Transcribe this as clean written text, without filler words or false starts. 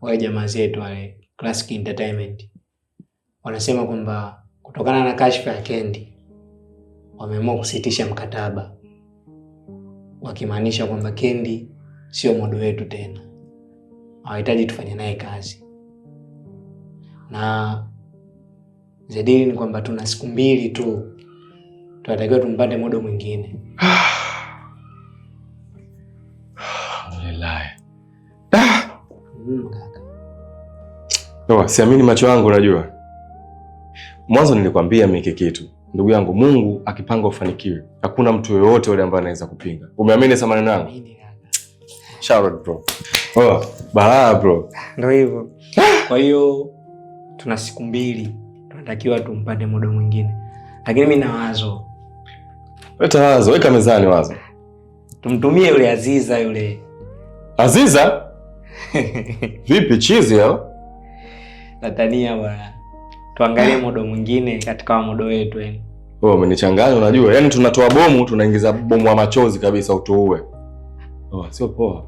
wale jamaa zetu wale Classic Entertainment wanasema kwamba kutokana na kashfa ya Kendi wameamua kusitisha mkataba, wakimaanisha kwamba Kendi sio model wetu tena, hawahitaji tufanye naye kazi. Na zaidi ni kwamba tuna siku 2 tu tunatakiwa tumpate model mwingine. Alhamdulillah. Siamini macho yangu. Unajua, mwanzo nilikwambia mimi kitu, ndugu yangu, Mungu akipanga ufanikiwe hakuna mtu yoyote yule ambaye anaweza kupinga. Umeamini sasa maneno yangu? Shout out bro. Balaa bro. Ndio hivyo. Kwa hiyo tuna siku 2 tunatakiwa tumpate model mwingine. Lakini mimi na wazo. Leta wazo, weka mezani wazo. Tumtumie yule Aziza yule. Aziza? Vipi chizi yao? Natania bwana. Tuangalie model mwingine katika model wetu yani. Umenichanganya unajua. Yaani tunatoa bomu tunaingiza bomu wa machozi kabisa utuue. Sio poa.